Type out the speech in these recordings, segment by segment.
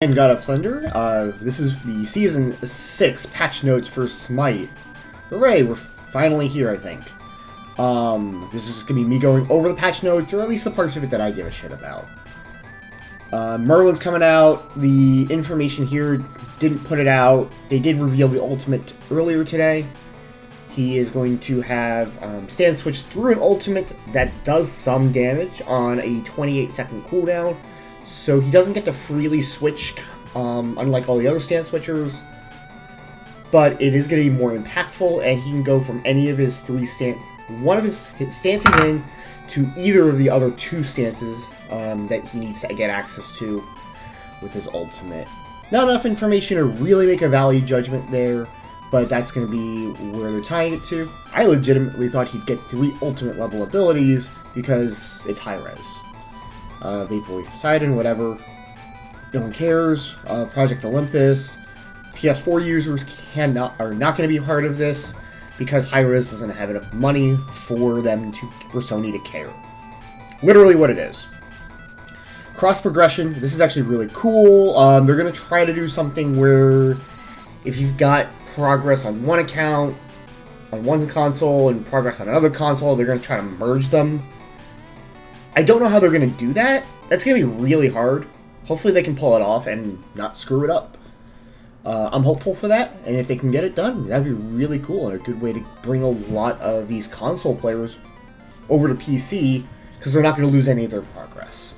And God of Thunder, this is the Season 6 patch notes for Smite. Hooray, we're finally here, I think. This is just going to be me going over the patch notes, or at least the parts of it that I give a shit about. Merlin's coming out. The information here didn't put it out. They did reveal the ultimate earlier today. He is going to have stand switch through an ultimate that does some damage on a 28-second cooldown. So he doesn't get to freely switch, unlike all the other stand switchers. But it is going to be more impactful, and he can go from any of his one of his stances in to either of the other two stances that he needs to get access to with his ultimate. Not enough information to really make a value judgment there, but that's going to be where they're tying it to. I legitimately thought he'd get 3 ultimate level abilities because it's high res. Vaporwave Poseidon, whatever. No one cares. Project Olympus. PS4 users are not going to be part of this because Hi-Rez doesn't have enough money for Sony to care. Literally what it is. Cross progression. This is actually really cool. They're going to try to do something where if you've got progress on one account, on one console, and progress on another console, they're going to try to merge them. I don't know how they're going to do that. That's going to be really hard. Hopefully they can pull it off and not screw it up. I'm hopeful for that, and if they can get it done, that'd be really cool and a good way to bring a lot of these console players over to PC, because they're not going to lose any of their progress.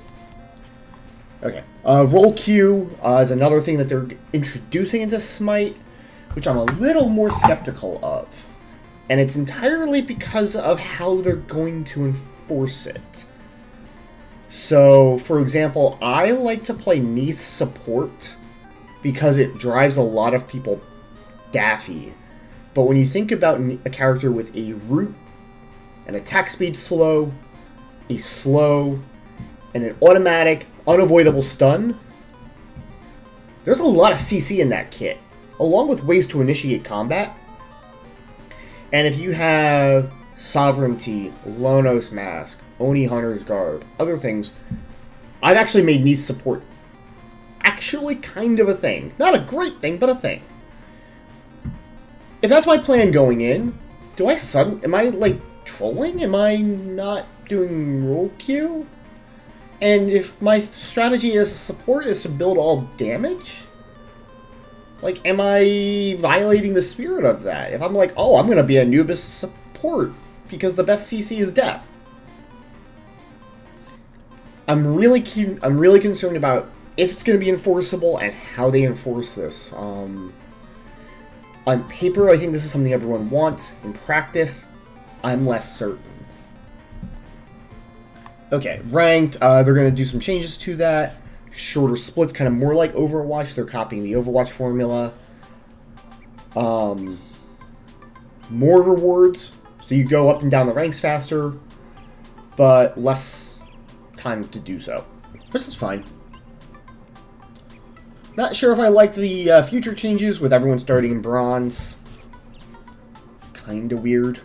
Okay. Roll queue is another thing that they're introducing into Smite, which I'm a little more skeptical of. And it's entirely because of how they're going to enforce it. So, for example, I like to play Neath support because it drives a lot of people daffy. But when you think about a character with a root, an attack speed slow, a slow, and an automatic, unavoidable stun, there's a lot of CC in that kit, along with ways to initiate combat. And if you have Sovereignty, Lonos Mask, Oni Hunter's Garb, other things, I've actually made Neath support actually kind of a thing. Not a great thing, but a thing. If that's my plan going in, am I like trolling? Am I not doing roll queue? And if my strategy as support is to build all damage, like, am I violating the spirit of that? If I'm like, oh, I'm gonna be Anubis support because the best CC is death. I'm really concerned about if it's going to be enforceable and how they enforce this. On paper, I think this is something everyone wants. In practice, I'm less certain. Okay, ranked. They're going to do some changes to that. Shorter splits, kind of more like Overwatch. They're copying the Overwatch formula. More rewards, so you go up and down the ranks faster, but less time to do so. This is fine. Not sure if I like the future changes with everyone starting in bronze. Kinda weird.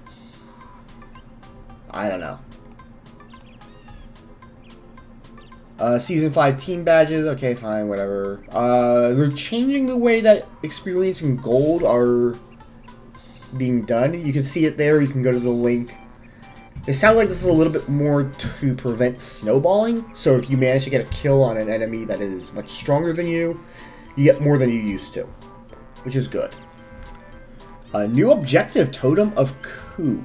I don't know. Season 5 team badges. Okay, fine, whatever. They're changing the way that experience and gold are being done. You can see it there. You can go to the link. It sounds like this is a little bit more to prevent snowballing. So if you manage to get a kill on an enemy that is much stronger than you, you get more than you used to, which is good. A new objective, Totem of Coup.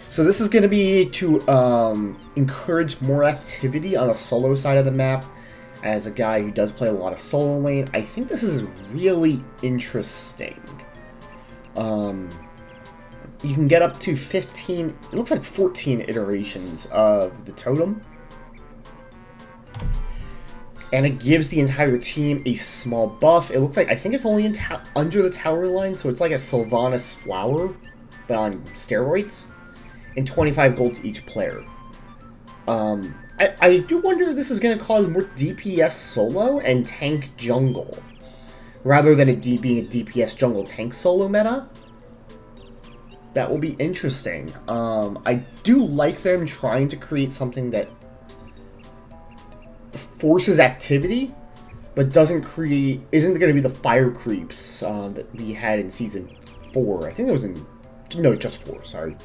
So this is going to be to encourage more activity on the solo side of the map. As a guy who does play a lot of solo lane, I think this is really interesting. You can get up to 15, it looks like 14 iterations of the totem. And it gives the entire team a small buff. It looks like, I think it's only under the tower line, so it's like a Sylvanas flower, but on steroids. And 25 gold to each player. I do wonder if this is going to cause more DPS solo and tank jungle, rather than being a DPS jungle tank solo meta. That will be interesting. I do like them trying to create something that forces activity, but isn't going to be the fire creeps that we had in Season 4. I think it was just 4, sorry.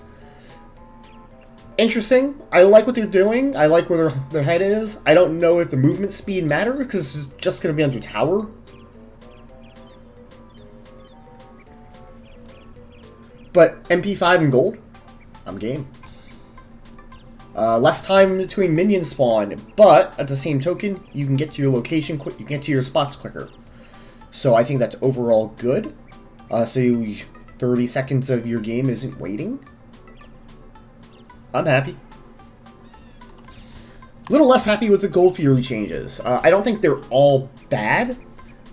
Interesting. I like what they're doing. I like where their head is. I don't know if the movement speed matters, because it's just going to be under tower. But MP5 and gold, I'm game. Less time between minions spawn, but at the same token, you can get to your location quick. You can get to your spots quicker. So I think that's overall good. 30 seconds of your game isn't waiting. I'm happy. A little less happy with the Gold Fury changes. I don't think they're all bad.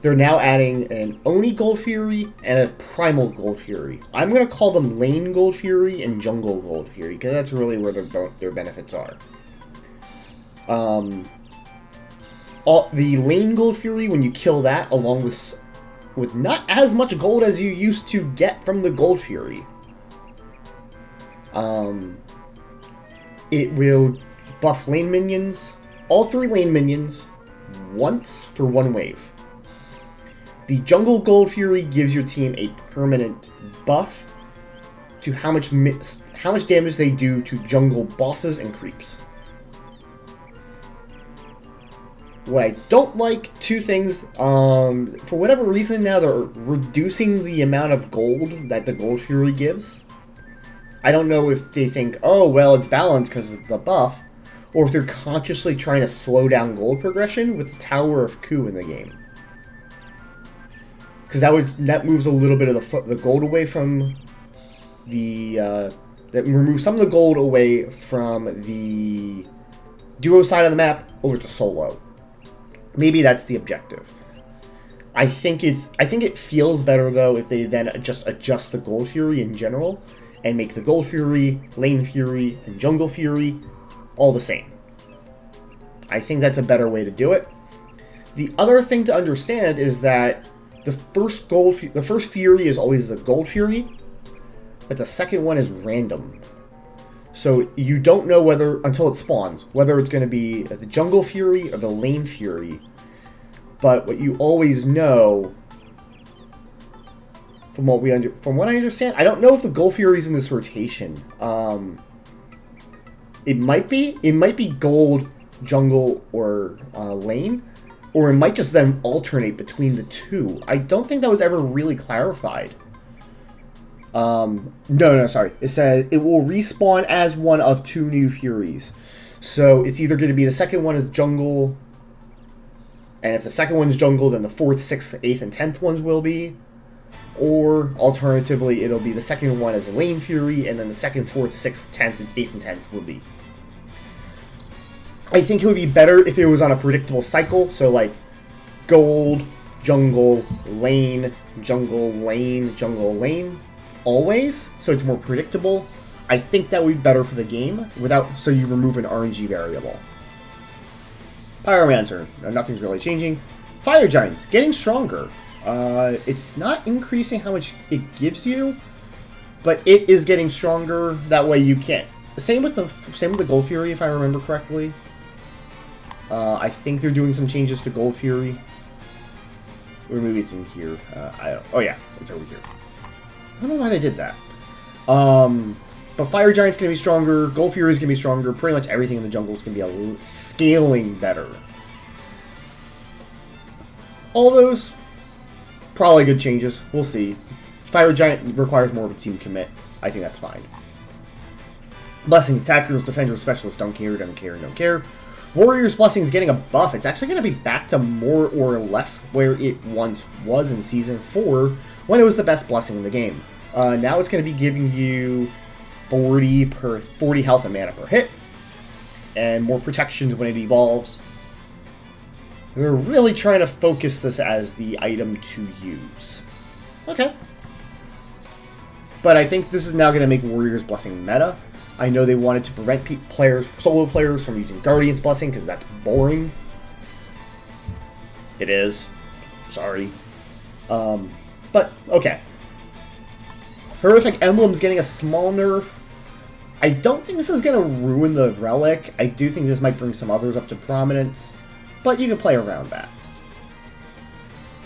They're now adding an Oni Gold Fury and a Primal Gold Fury. I'm going to call them Lane Gold Fury and Jungle Gold Fury, because that's really where their benefits are. The Lane Gold Fury, when you kill that, along with not as much gold as you used to get from the Gold Fury, it will buff lane minions, all 3 lane minions, once for 1 wave. The Jungle Gold Fury gives your team a permanent buff to how much damage they do to jungle bosses and creeps. What I don't like, 2 things. For whatever reason now they're reducing the amount of gold that the Gold Fury gives. I don't know if they think, oh, well, it's balanced because of the buff, or if they're consciously trying to slow down gold progression with the Tower of Ku in the game. Because that moves a little bit of the gold away from the... that removes some of the gold away from the duo side of the map over to solo. Maybe that's the objective. I think it feels better, though, if they then adjust the Gold Fury in general and make the Gold Fury, Lane Fury, and Jungle Fury all the same. I think that's a better way to do it. The other thing to understand is that the first Fury is always the Gold Fury, but the second one is random. So you don't know until it spawns, whether it's going to be the Jungle Fury or the Lane Fury. But what you always know, from what I understand, I don't know if the Gold Fury is in this rotation. It might be Gold, Jungle, or Lane. Or it might just then alternate between the 2. I don't think that was ever really clarified. No, sorry. It says it will respawn as one of 2 new Furies. So it's either going to be the second one is Jungle, and if the second one's Jungle, then the 4th, 6th, 8th, and 10th ones will be. Or, alternatively, it'll be the second one as Lane Fury, and then the 2nd, 4th, 6th, 10th, 8th, and 10th will be. I think it would be better if it was on a predictable cycle, so like Gold, Jungle, Lane, Jungle, Lane, Jungle, Lane, always, so it's more predictable. I think that would be better for the game, so you remove an RNG variable. Pyromancer, nothing's really changing. Fire Giant, getting stronger. It's not increasing how much it gives you, but it is getting stronger, that way you can't. Same with the Gold Fury, if I remember correctly. I think they're doing some changes to Gold Fury. Or maybe it's in here. Oh yeah, it's over here. I don't know why they did that. But Fire Giant's going to be stronger. Gold Fury's going to be stronger. Pretty much everything in the jungle is going to be scaling better. All those, probably good changes. We'll see. Fire Giant requires more of a team commit. I think that's fine. Blessings, attackers, defenders, specialists, don't care. Warrior's Blessing is getting a buff. It's actually going to be back to more or less where it once was in Season 4, when it was the best blessing in the game. Now it's going to be giving you 40 health and mana per hit, and more protections when it evolves. They're really trying to focus this as the item to use. Okay. But I think this is now going to make Warrior's Blessing meta. I know they wanted to prevent solo players from using Guardian's Blessing because that's boring. It is. Sorry. But, okay. Horrific Emblem's getting a small nerf. I don't think this is going to ruin the Relic. I do think this might bring some others up to prominence. But you can play around that.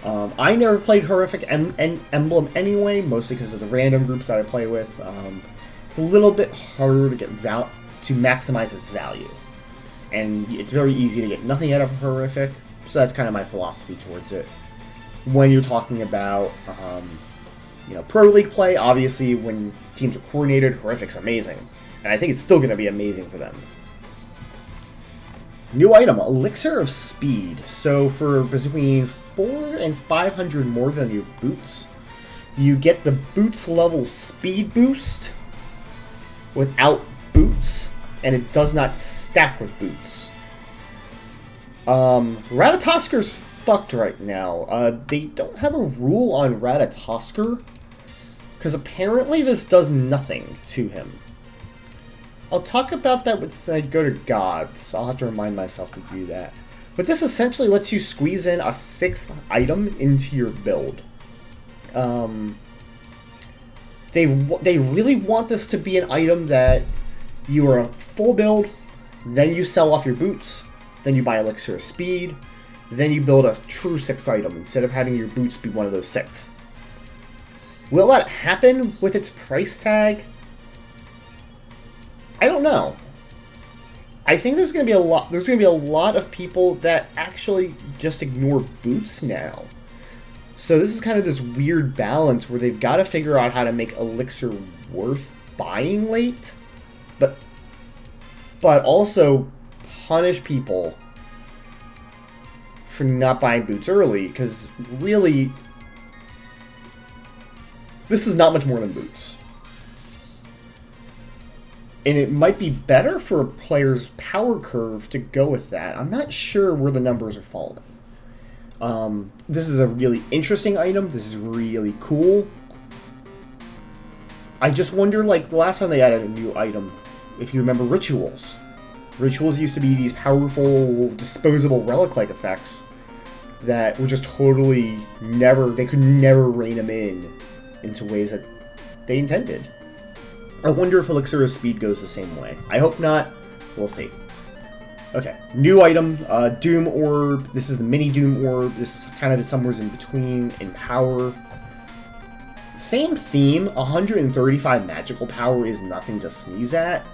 I never played Horrific Emblem anyway, mostly because of the random groups that I play with. It's a little bit harder to get to maximize its value, and it's very easy to get nothing out of Horrific. So that's kind of my philosophy towards it. When you're talking about, Pro League play, obviously when teams are coordinated, Horrific's amazing, and I think it's still going to be amazing for them. New item, Elixir of Speed. So for between 400 and 500 more than your boots, you get the boots level speed boost without boots, and it does not stack with boots. Ratatosker's fucked right now. They don't have a rule on Ratatosker, because apparently this does nothing to him. I'll talk about that with I go to gods. I'll have to remind myself to do that. But this essentially lets you squeeze in a 6th item into your build. They really want this to be an item that you are a full build, then you sell off your boots, then you buy Elixir of Speed, then you build a true 6 item instead of having your boots be one of those 6. Will that happen with its price tag? I don't know. I think there's going to be a lot. There's going to be a lot of people that actually just ignore boots now. So this is kind of this weird balance where they've got to figure out how to make Elixir worth buying late, but also punish people for not buying boots early, because really, this is not much more than boots. And it might be better for a player's power curve to go with that. I'm not sure where the numbers are falling. This is a really interesting item. This is really cool. I just wonder, like, the last time they added a new item, if you remember Rituals. Rituals used to be these powerful, disposable relic-like effects that were just totally they could never rein them into ways that they intended. I wonder if Elixir of Speed goes the same way. I hope not. We'll see. Okay, new item, Doom Orb. This is the mini Doom Orb. This is kind of somewhere in between in power. Same theme, 135 magical power is nothing to sneeze at.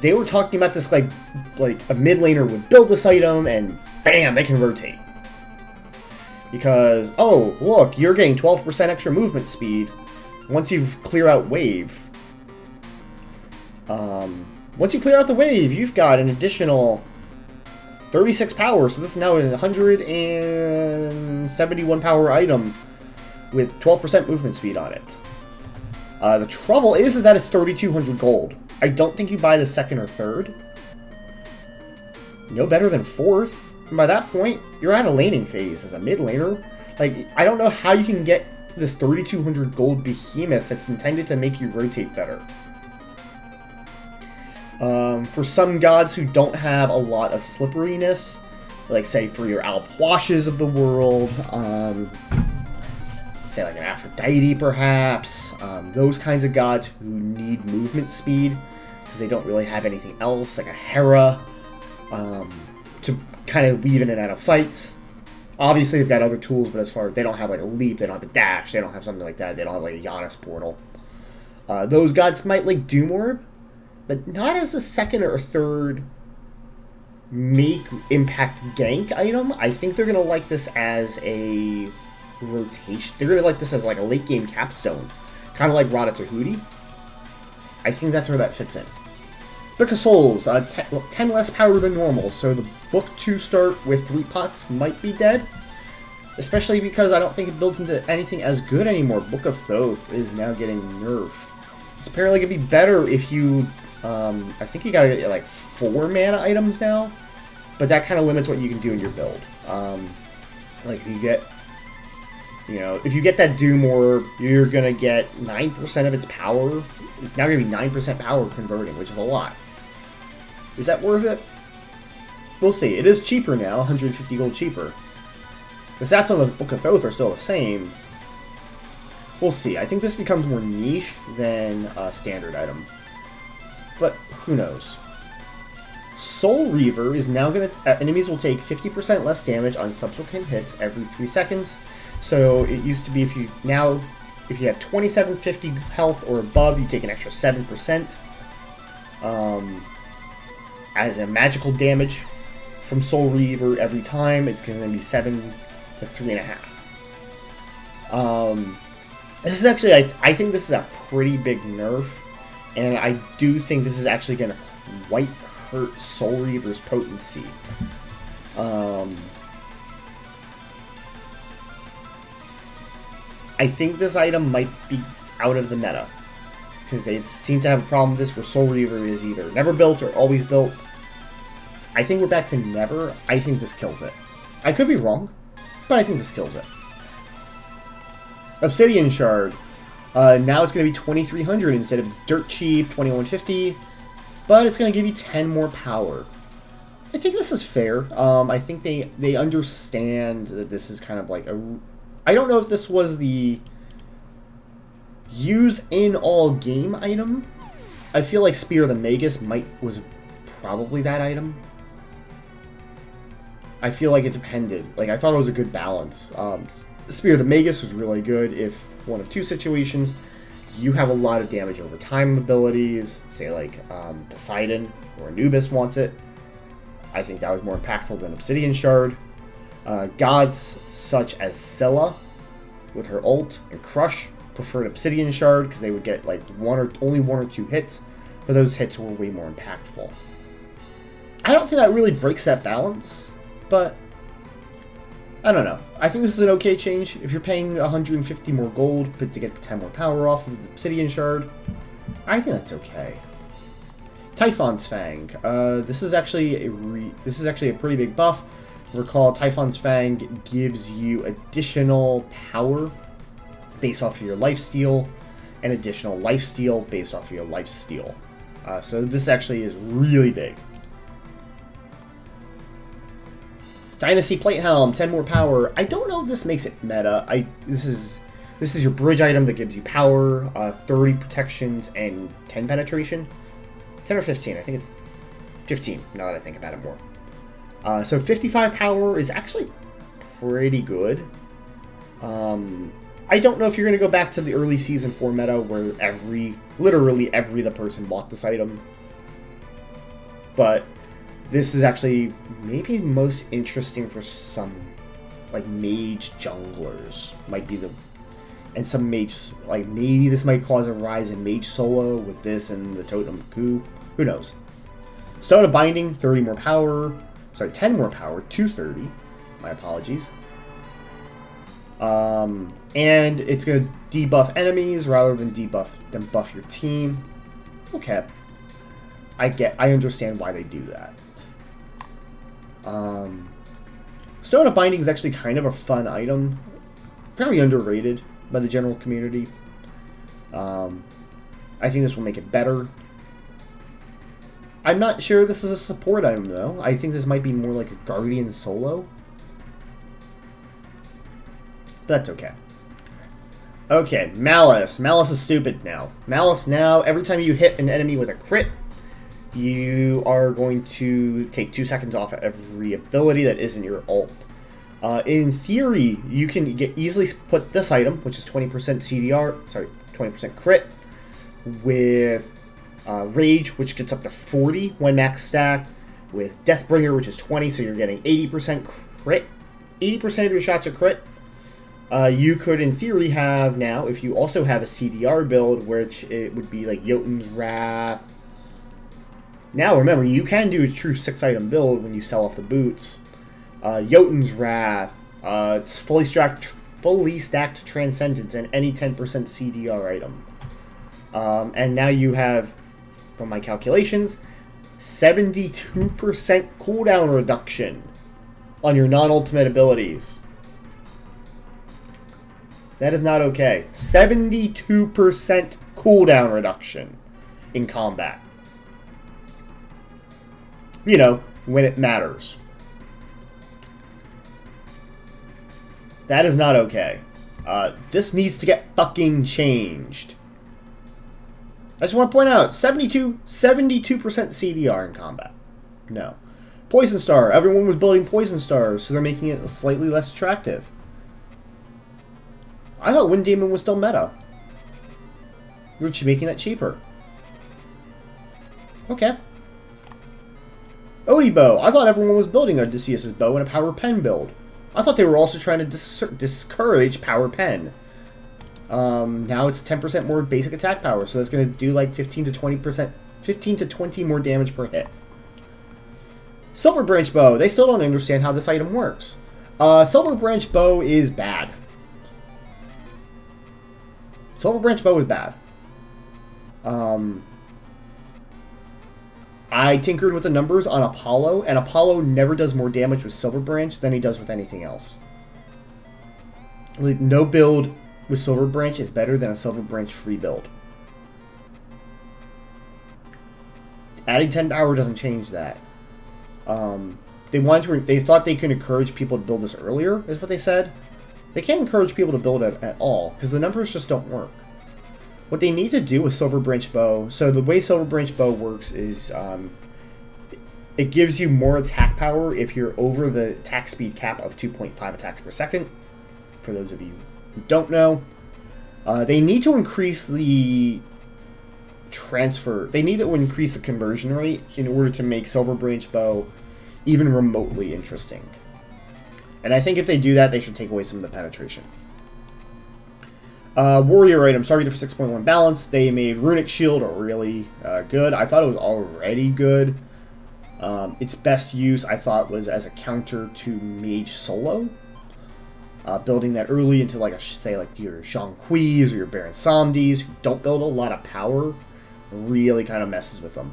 They were talking about this like a mid laner would build this item and bam, they can rotate. Because, oh, look, you're getting 12% extra movement speed once you clear out wave. Once you clear out the wave, you've got an additional 36 power, so this is now a 171 power item with 12% movement speed on it. The trouble is that it's 3,200 gold. I don't think you buy the 2nd or 3rd. No better than 4th. And by that point, you're at a laning phase as a mid laner. Like, I don't know how you can get this 3,200 gold behemoth that's intended to make you rotate better. For some gods who don't have a lot of slipperiness, like say for your Alpwashes of the world, say like an Aphrodite perhaps, those kinds of gods who need movement speed because they don't really have anything else, like a Hera, to kind of weave in and out of fights. Obviously they've got other tools, but as far as they don't have like a leap, they don't have a dash, they don't have something like that, they don't have like a Giannis portal. Those gods might like Doom Orb, but not as a 2nd or 3rd make impact gank item. I think they're going to like this as a rotation. They're going to like this as like a late game capstone. Kind of like Ratatouille. I think that's where that fits in. Book of Souls, 10 less power than normal, so the book 2 start with 3 pots might be dead. Especially because I don't think it builds into anything as good anymore. Book of Thoth is now getting nerfed. It's apparently going to be better if you... I think you gotta get like 4 mana items now, but that kind of limits what you can do in your build. Like if you get, if you get that Doom Orb, you're gonna get 9% of its power. It's now gonna be 9% power converting, which is a lot. Is that worth it? We'll see. It is cheaper now, 150 gold cheaper. The stats on the Book of Thoth are still the same. We'll see. I think this becomes more niche than a standard item. But who knows? Soul Reaver is now going to... enemies will take 50% less damage on subsequent hits every 3 seconds. So it used to be if you have 2750 health or above, you take an extra 7%. As a magical damage from Soul Reaver every time, it's going to be 7 to 3.5. This is actually, I think this is a pretty big nerf, and I do think this is actually going to quite hurt Soul Reaver's potency. I think this item might be out of the meta, because they seem to have a problem with this where Soul Reaver is either never built or always built. I think we're back to never. I think this kills it. I could be wrong, but I think this kills it. Obsidian Shard. Now it's going to be 2,300 instead of dirt cheap 2,150, but it's going to give you 10 more power. I think this is fair. I think they understand that this is kind of like a... I don't know if this was the use in all game item. I feel like Spear of the Magus was probably that item. I feel like it depended. Like, I thought it was a good balance. Spear of the Magus was really good if one of two situations. You have a lot of damage over time abilities, say like Poseidon or Anubis wants it. I think that was more impactful than Obsidian Shard. Gods such as Scylla with her ult and Crush preferred Obsidian Shard because they would get like only one or two hits, but those hits were way more impactful. I don't think that really breaks that balance, but I don't know. I think this is an okay change. If you're paying 150 more gold but to get 10 more power off of the Obsidian Shard, I think that's okay. Typhon's Fang. This is actually a pretty big buff. Recall, Typhon's Fang gives you additional power based off of your lifesteal, and additional lifesteal based off of your lifesteal. So this actually is really big. Dynasty Plate Helm, 10 more power. I don't know if this makes it meta. This is your bridge item that gives you power, 30 protections, and 10 penetration. 10 or 15, I think it's 15, now that I think about it more. So 55 power is actually pretty good. I don't know if you're going to go back to the early Season 4 meta where literally every other person bought this item. But this is actually maybe most interesting for some, like, mage junglers. And some mage, like, maybe this might cause a rise in mage solo with this and the Totem Coup. Who knows? Stone of Binding, 30 more power. Sorry, 10 more power, 230. My apologies. And it's going to debuff enemies rather than buff your team. Okay. I understand why they do that. Stone of Binding is actually kind of a fun item. Very underrated by the general community. I think this will make it better. I'm not sure this is a support item, though. I think this might be more like a Guardian solo. But that's okay. Okay, Malice. Malice is stupid now. Malice now, every time you hit an enemy with a crit, you are going to take 2 seconds off every ability that isn't your ult. In theory, you can easily put this item, which is 20% CDR, 20% crit, with Rage, which gets up to 40 when max stacked, with Deathbringer, which is 20, so you're getting 80% crit. 80% of your shots are crit. You could, in theory, have now, if you also have a CDR build, which it would be like Jotun's Wrath. Now, remember, you can do a true 6-item build when you sell off the boots. Jotun's Wrath, it's fully stacked Transcendence, and any 10% CDR item. And now you have, from my calculations, 72% cooldown reduction on your non-ultimate abilities. That is not okay. 72% cooldown reduction in combat. You know, when it matters. That is not okay. This needs to get fucking changed. I just want to point out, 72% CDR in combat. No. Poison Star. Everyone was building Poison Stars, so they're making it slightly less attractive. I thought Wind Demon was still meta. You're making that cheaper. Okay. Odie Bow. I thought everyone was building a Odysseus' bow and a Power Pen build. I thought they were also trying to discourage Power Pen. Now it's 10% more basic attack power, so that's going to do like 15 to 20 more damage per hit. Silver Branch Bow. They still don't understand how this item works. Silver Branch Bow is bad. Silver Branch Bow is bad. I tinkered with the numbers on Apollo, and Apollo never does more damage with Silver Branch than he does with anything else. Like, no build with Silver Branch is better than a Silver Branch free build. Adding 10 power doesn't change that. They thought they could encourage people to build this earlier, is what they said. They can't encourage people to build it at all, because the numbers just don't work. What they need to do with Silver Branch Bow, so the way Silver Branch Bow works is it gives you more attack power if you're over the attack speed cap of 2.5 attacks per second. For those of you who don't know, they need to increase the transfer. They need to increase the conversion rate in order to make Silver Branch Bow even remotely interesting. And I think if they do that, they should take away some of the penetration. Warrior items targeted for 6.1 balance. They made Runic Shield really good. I thought it was already good. Its best use, I thought, was as a counter to Mage Solo. Building that early into, like, say, like your Zhongquis or your Baron Samdis, who don't build a lot of power, really kind of messes with them.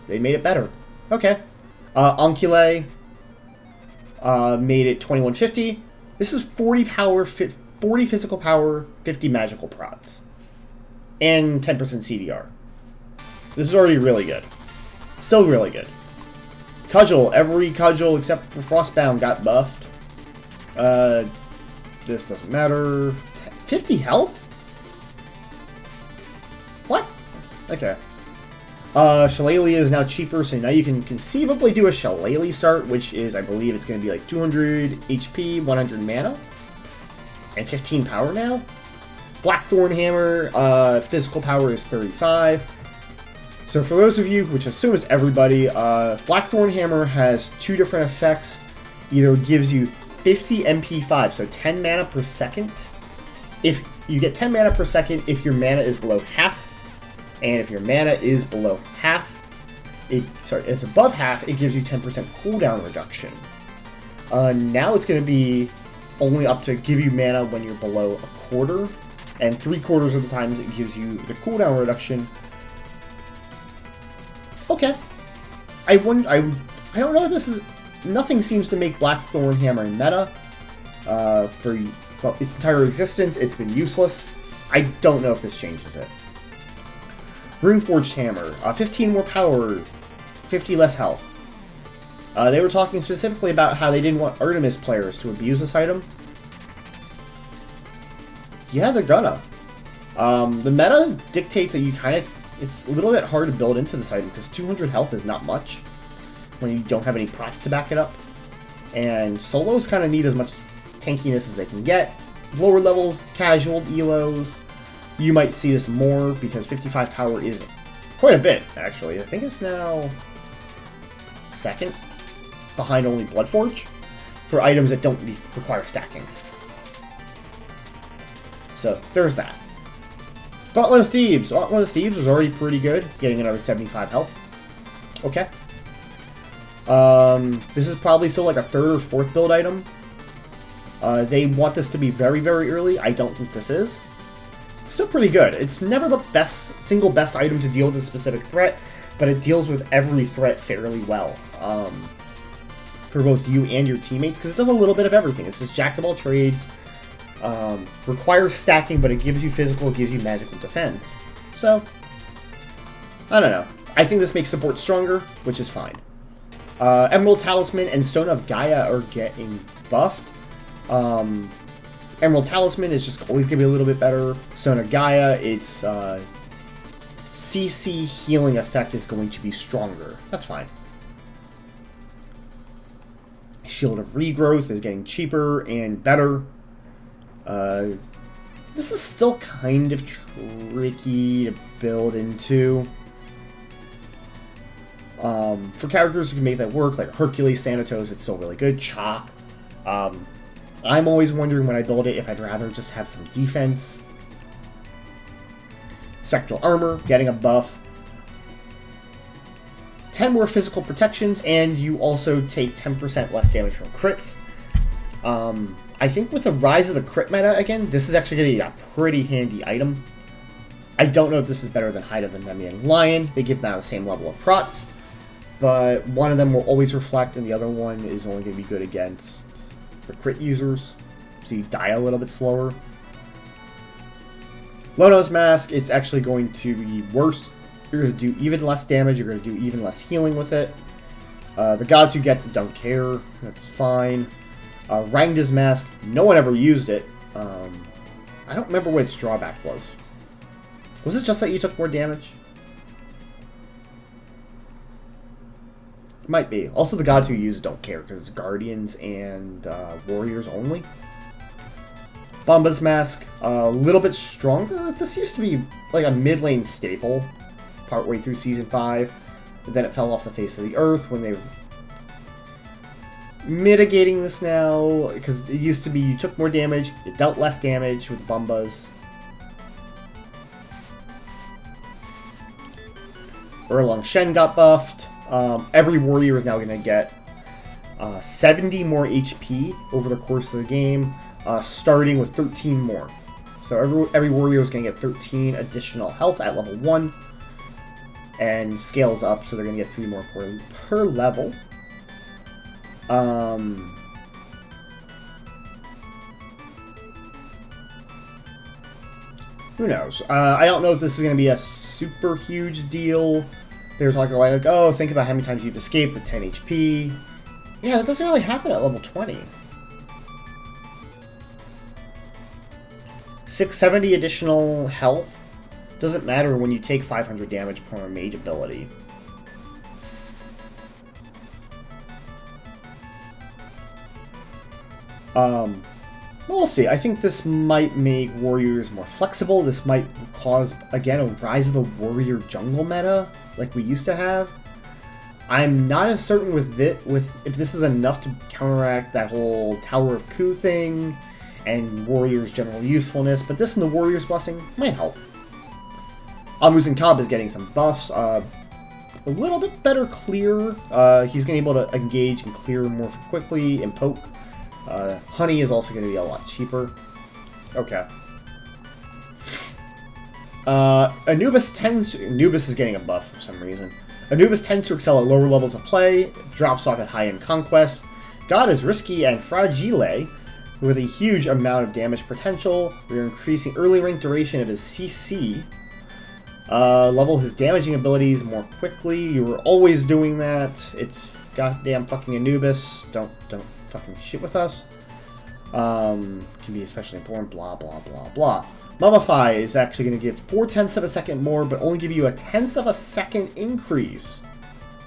They made it better. Okay. Onculae made it 2150. This is 40 power, 40 physical power, 50 magical prods, and 10% CDR. This is already really good. Still really good. Cudgel. Every Cudgel except for Frostbound got buffed. This doesn't matter. 50 health? What? Okay. Shillelagh is now cheaper, so now you can conceivably do a Shillelagh start, which is, I believe, it's going to be like 200 HP, 100 mana. And 15 power now. Blackthorn Hammer, physical power is 35. So for those of you, which I assume is everybody, Blackthorn Hammer has two different effects. Either gives you 50 MP5, so 10 mana per second. If you get 10 mana per second if your mana is below half, and if your mana is below half, it's above half, it gives you 10% cooldown reduction. Now it's going to be only up to give you mana when you're below a quarter, and 3/4 of the times it gives you the cooldown reduction. Okay. I don't know if this is... Nothing seems to make Blackthorn Hammer meta. For its entire existence, it's been useless. I don't know if this changes it. Runeforged Hammer. 15 more power, 50 less health. They were talking specifically about how they didn't want Artemis players to abuse this item. Yeah, they're gonna. The meta dictates that you it's a little bit hard to build into this item because 200 health is not much when you don't have any procs to back it up. And solos kind of need as much tankiness as they can get. Lower levels, casual, elos, you might see this more because 55 power is quite a bit, actually. I think it's now second behind only Bloodforge for items that don't require stacking. So, there's that. Gauntlet of Thebes. Gauntlet of Thebes was already pretty good, getting another 75 health. Okay. This is probably still like a third or fourth build item. They want this to be very, very early. I don't think this is. Still pretty good. It's never the single best item to deal with a specific threat, but it deals with every threat fairly well. For both you and your teammates, because it does a little bit of everything. It's just jack of all trades. Requires stacking, but it gives you physical, it gives you magical defense. So, I don't know. I think this makes support stronger, which is fine. Emerald Talisman and Stone of Gaia are getting buffed. Emerald Talisman is just always going to be a little bit better. Stone of Gaia, its CC healing effect is going to be stronger. That's fine. Shield of Regrowth is getting cheaper and better. This is still kind of tricky to build into. For characters who can make that work, like Hercules, Thanatos, it's still really good. Chalk. I'm always wondering when I build it if I'd rather just have some defense. Spectral Armor, getting a buff. 10 more physical protections, and you also take 10% less damage from crits. I think with the rise of the crit meta again, this is actually going to be a pretty handy item. I don't know if this is better than Hide of the Nemean Lion. They give now the same level of prots, but one of them will always reflect, and the other one is only going to be good against the crit users, so you die a little bit slower. Lono's Mask is actually going to be worse. You're going to do even less damage, you're going to do even less healing with it. The gods you get don't care, that's fine. Rangda's Mask, no one ever used it. I don't remember what its drawback was. Was it just that you took more damage? It might be. Also, the gods who use it don't care, because it's guardians and warriors only. Bomba's Mask, a little bit stronger. This used to be like a mid-lane staple partway through Season 5. But then it fell off the face of the earth when they were mitigating this now, because it used to be you took more damage, you dealt less damage with Bombas. Erlang Shen got buffed. Every warrior is now going to get 70 more HP over the course of the game, starting with 13 more. So every warrior is going to get 13 additional health at level 1, and scales up, so they're going to get 3 more per level. Who knows? I don't know if this is going to be a super huge deal. They were talking like, oh, think about how many times you've escaped with 10 HP. Yeah, that doesn't really happen at level 20. 670 additional health doesn't matter when you take 500 damage from a mage ability. We'll see. I think this might make warriors more flexible. This might cause, again, a rise of the warrior jungle meta like we used to have. I'm not as certain with if this is enough to counteract that whole Tower of Ku thing and warriors' general usefulness, but this and the warrior's blessing might help. Amuzin Cobb is getting some buffs. A little bit better clear. He's going to be able to engage and clear more quickly and poke. Honey is also going to be a lot cheaper. Okay. Anubis is getting a buff for some reason. Anubis tends to excel at lower levels of play, drops off at high-end conquest. God is risky and fragile, with a huge amount of damage potential. We're increasing early rank duration of his CC. Level his damaging abilities more quickly. You were always doing that. It's goddamn fucking Anubis. Don't fucking shit with us. Can be especially important. Blah blah blah blah. Mummify is actually going to give 0.4 of a second more, but only give you a 1/10 of a second increase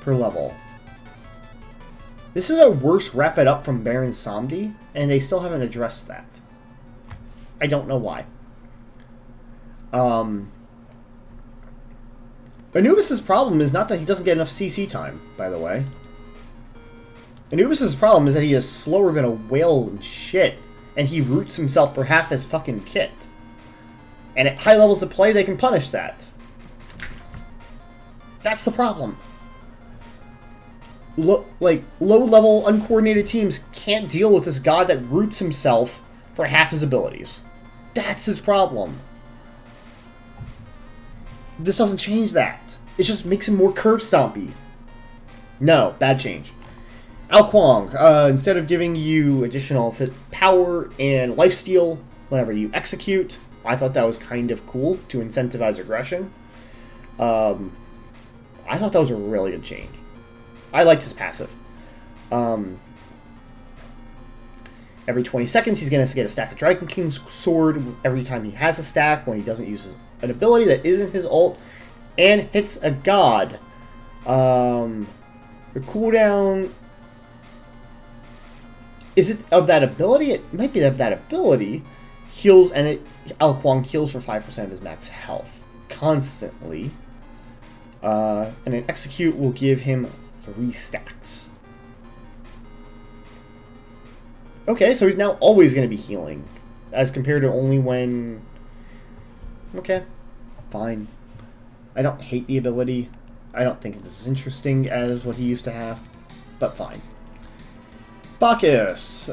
per level. This is a worse wrap it up from Baron Samedi, and they still haven't addressed that. I don't know why. Anubis' problem is not that he doesn't get enough CC time, by the way. Anubis' problem is that he is slower than a whale and shit, and he roots himself for half his fucking kit. And at high levels of play, they can punish that. That's the problem. Low-level, uncoordinated teams can't deal with this god that roots himself for half his abilities. That's his problem. This doesn't change that. It just makes him more curb stompy. No, bad change. Ao Kuang, instead of giving you additional power and lifesteal whenever you execute, I thought that was kind of cool to incentivize aggression. I thought that was a really good change. I liked his passive. Every 20 seconds, he's going to get a stack of Dragon King's Sword every time he has a stack when he doesn't use an ability that isn't his ult, and hits a god. The cooldown Is it of that ability? It might be of that ability. Heals, and Al Kwang heals for 5% of his max health constantly. And an execute will give him 3 stacks. Okay, so he's now always going to be healing, as compared to only when... Okay, fine. I don't hate the ability. I don't think it's as interesting as what he used to have, but fine. Bacchus.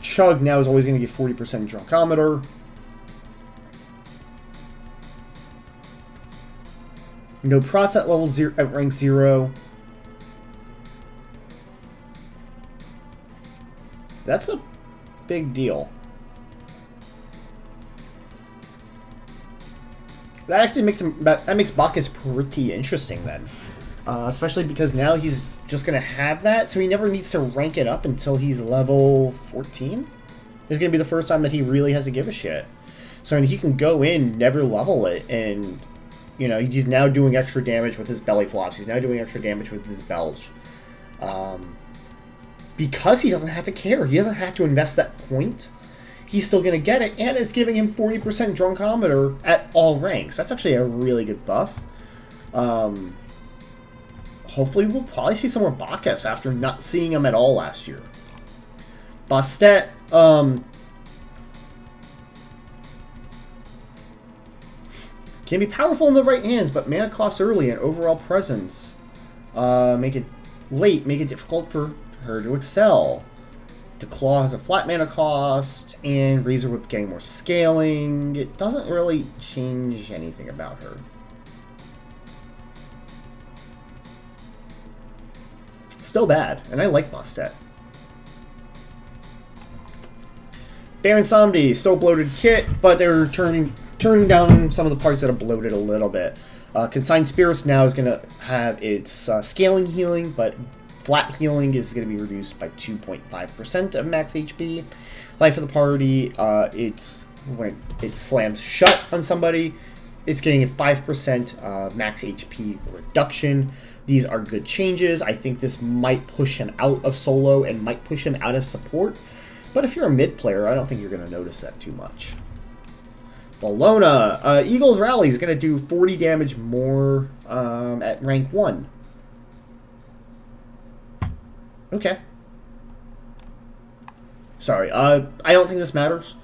Chug now is always going to give 40% Drunkometer. No prots at level 0 at rank 0. That's a big deal. That actually makes that makes Bacchus pretty interesting then. Especially because now he's just going to have that, so he never needs to rank it up until he's level 14. It's going to be the first time that he really has to give a shit. So he can go in, never level it, and, you know, he's now doing extra damage with his belly flops. He's now doing extra damage with his belch. Because he doesn't have to care. He doesn't have to invest that point. He's still going to get it, and it's giving him 40% Drunkometer at all ranks. That's actually a really good buff. Hopefully we'll probably see some more Bacchus after not seeing him at all last year. Bastet, can be powerful in the right hands, but mana costs early and overall presence make it late, make it difficult for her to excel. Claw has a flat mana cost, and Razor Whip getting more scaling. It doesn't really change anything about her. Still bad, and I like Bastet. Baron Samedi, still bloated kit, but they're turning down some of the parts that are bloated a little bit. Consigned Spirits now is going to have its scaling healing, but flat healing is going to be reduced by 2.5% of max HP. Life of the party, when it slams shut on somebody, it's getting a 5% max HP reduction. These are good changes. I think this might push him out of solo and might push him out of support. But if you're a mid player, I don't think you're going to notice that too much. Bologna, Eagles Rally is going to do 40 damage more at rank 1. Okay. Sorry, I don't think this matters.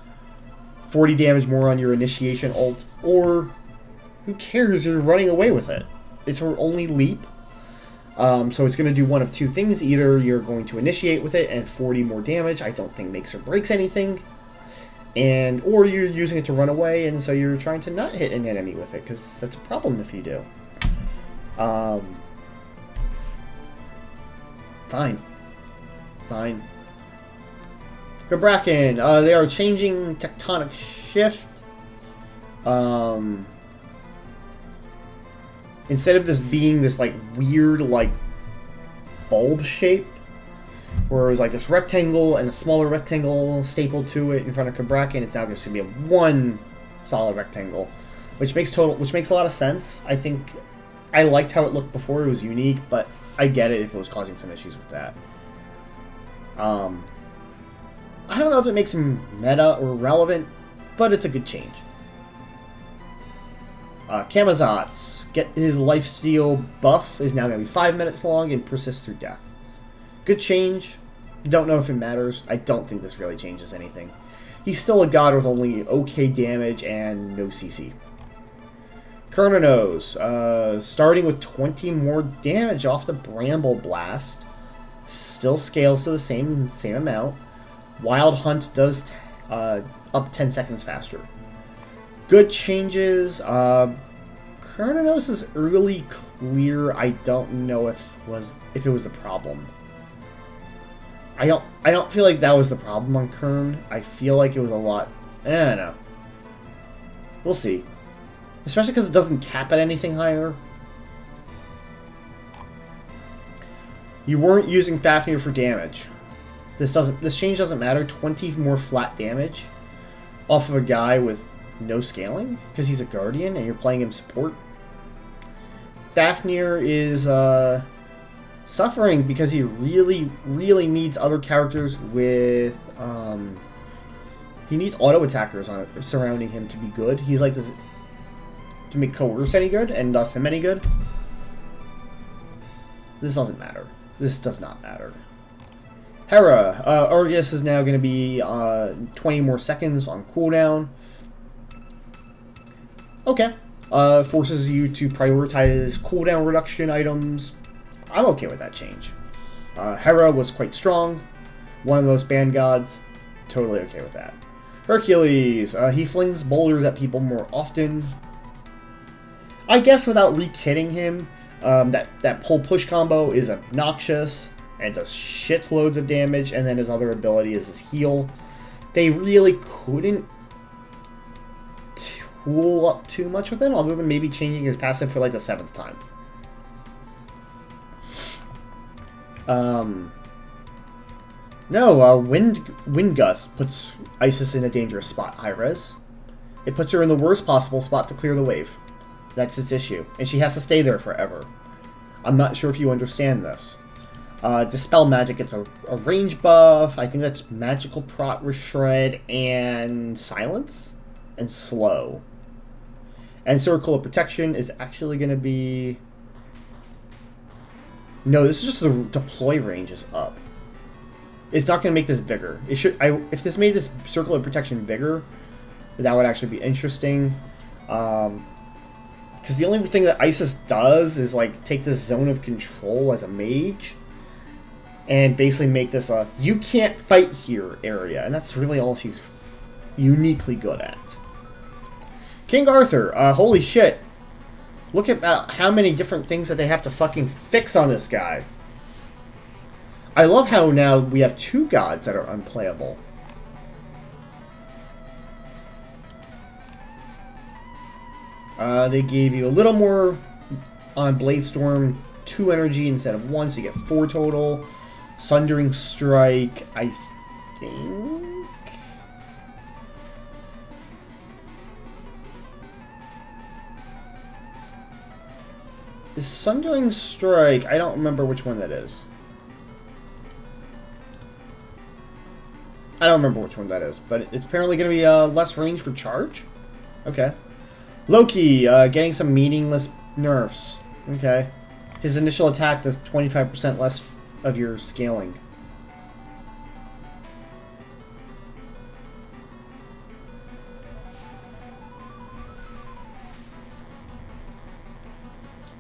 40 damage more on your initiation ult, or who cares, you're running away with it. It's her only leap. So it's going to do one of two things. Either you're going to initiate with it and 40 more damage, I don't think makes or breaks anything. Or you're using it to run away, and so you're trying to not hit an enemy with it, because that's a problem if you do. Fine. Gabrakan, they are changing Tectonic Shift. Instead of this being this like weird like bulb shape, where it was like this rectangle and a smaller rectangle stapled to it in front of Gabrakan, it's now just going to be a one solid rectangle, which makes a lot of sense. I think I liked how it looked before; it was unique, but I get it if it was causing some issues with that. I don't know if it makes him meta or relevant, but it's a good change. Camazotz, get his lifesteal buff is now going to be 5 minutes long and persists through death. Good change. Don't know if it matters. I don't think this really changes anything. He's still a god with only okay damage and no CC. Kernanos, starting with 20 more damage off the Bramble Blast. Still scales to the same amount. Wild Hunt does up 10 seconds faster. Good changes. Kernanos is early clear. I don't know if it was the problem. I don't feel like that was the problem on Kern. I feel like it was a lot. I don't know. We'll see. Especially because it doesn't cap at anything higher. You weren't using Fafnir for damage. This change doesn't matter. 20 more flat damage off of a guy with no scaling because he's a guardian and you're playing him support. Fafnir is Suffering because he really, really needs other characters with, he needs auto attackers on it surrounding him to be good. He's like this, to make Coerce any good, and thus him any good. This doesn't matter. This does not matter. Hera, Argus is now going to be 20 more seconds on cooldown. Okay. Forces you to prioritize cooldown reduction items. I'm okay with that change. Hera was quite strong. One of those band gods. Totally okay with that. Hercules. He flings boulders at people more often. I guess without re-kitting him, that pull-push combo is obnoxious and does shitloads of damage, and then his other ability is his heal. They really couldn't tool up too much with him, other than maybe changing his passive for like the 7th time. Wind Gust puts Isis in a dangerous spot, high res. It puts her in the worst possible spot to clear the wave. That's its issue, and she has to stay there forever. I'm not sure if you understand this. Dispel Magic gets a range buff. I think that's Magical Prot with Shred and Silence and Slow. And Circle of Protection is actually going to be... No, this is just the deploy range is up. It's not going to make this bigger. It should. If this made this Circle of Protection bigger, that would actually be interesting. Because the only thing that Isis does is like take this zone of control as a mage, and basically make this a you can't fight here area, and that's really all she's uniquely good at. King Arthur, holy shit. Look at how many different things that they have to fucking fix on this guy. I love how now we have 2 gods that are unplayable. They gave you a little more on Bladestorm, 2 energy instead of 1, so you get 4 total. Sundering Strike, I think... Is Sundering Strike... I don't remember which one that is. I don't remember which one that is, but it's apparently going to be less range for charge? Okay. Loki, getting some meaningless nerfs. Okay. His initial attack does 25% less of your scaling.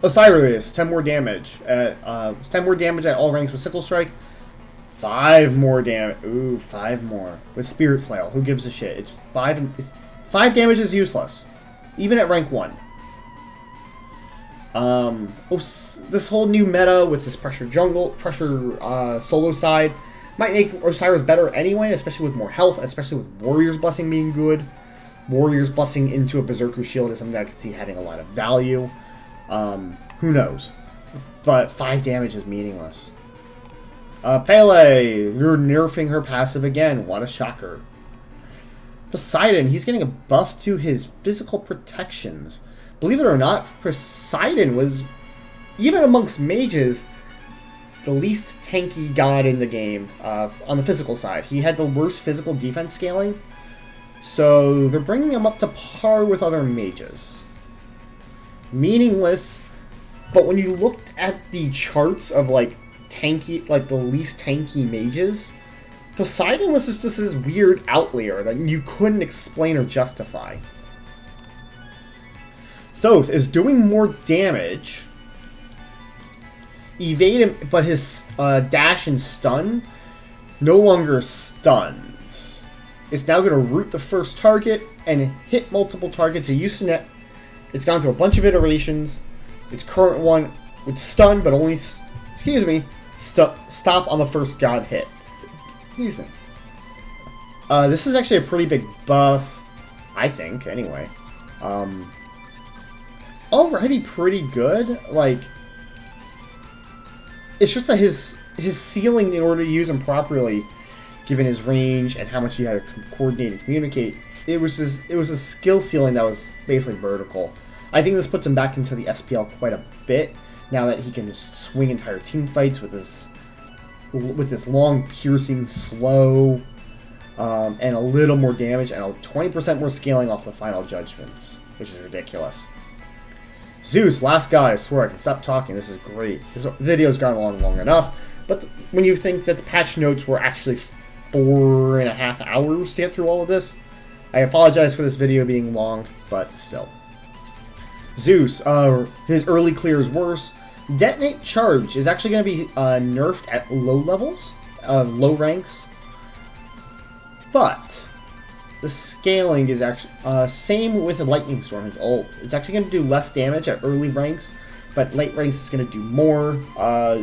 Osiris, 10 more damage. 10 more damage at all ranks with Sickle Strike. 5 more damage. Ooh, 5 more. With Spirit Flail. Who gives a shit? It's 5 damage is useless. Even at rank 1. This whole new meta with this pressure solo side might make Osiris better anyway, especially with more health, especially with Warrior's Blessing being good. Warrior's Blessing into a Berserker Shield is something I could see having a lot of value. Who knows? But 5 damage is meaningless. Pele, you're nerfing her passive again. What a shocker. Poseidon, he's getting a buff to his physical protections. Believe it or not, Poseidon was, even amongst mages, the least tanky god in the game on the physical side. He had the worst physical defense scaling, so they're bringing him up to par with other mages. Meaningless, but when you looked at the charts of like tanky, like the least tanky mages, Poseidon was just this weird outlier that you couldn't explain or justify. Thoth is doing more damage. Evade him, but his dash and stun no longer stuns. It's now going to root the first target and hit multiple targets. It used to it's gone through a bunch of iterations. Its current one would stun, but only, excuse me, stop on the first god hit. Excuse me. This is actually a pretty big buff, I think, anyway. Already pretty good. Like, it's just that his ceiling, in order to use him properly, given his range and how much he had to coordinate and communicate, it was a skill ceiling that was basically vertical. I think this puts him back into the SPL quite a bit, now that he can just swing entire team fights with this long, piercing, slow, and a little more damage, and a 20% more scaling off the final judgments, which is ridiculous. Zeus, last guy, I swear I can stop talking, this is great. This video's gone along long enough, but when you think that the patch notes were actually 4.5 hours to get through all of this, I apologize for this video being long, but still. Zeus, his early clear is worse. Detonate Charge is actually going to be nerfed at low levels, low ranks, but the scaling is actually same with the Lightning Storm, his ult. It's actually going to do less damage at early ranks, but late ranks is going to do more.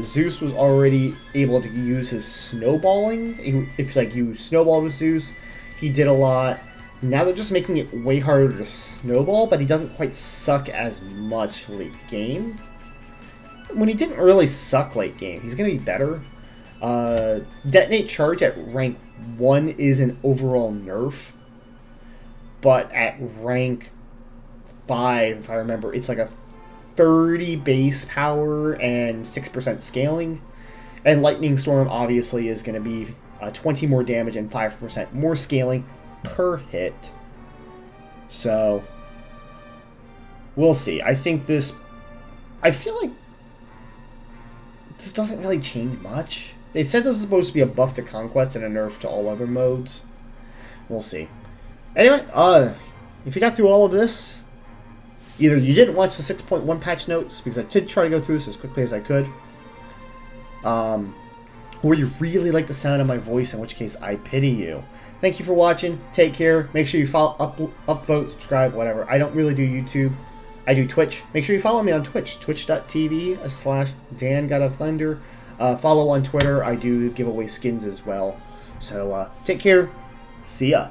Zeus was already able to use his snowballing. If like you snowballed with Zeus, he did a lot. Now they're just making it way harder to snowball, but he doesn't quite suck as much late game. When he didn't really suck late game, he's going to be better. Detonate Charge at rank 1 is an overall nerf, but at rank 5, if I remember, it's like a 30 base power and 6% scaling. And Lightning Storm obviously is going to be 20 more damage and 5% more scaling per hit. So we'll see. I feel like this doesn't really change much. They said this is supposed to be a buff to Conquest and a nerf to all other modes. We'll see. Anyway, if you got through all of this, either you didn't watch the 6.1 patch notes, because I did try to go through this as quickly as I could, or you really like the sound of my voice, in which case I pity you. Thank you for watching. Take care. Make sure you follow, upvote, subscribe, whatever. I don't really do YouTube. I do Twitch. Make sure you follow me on Twitch, twitch.tv/DanGodOfThunder. Follow on Twitter. I do give away skins as well. So take care. See ya.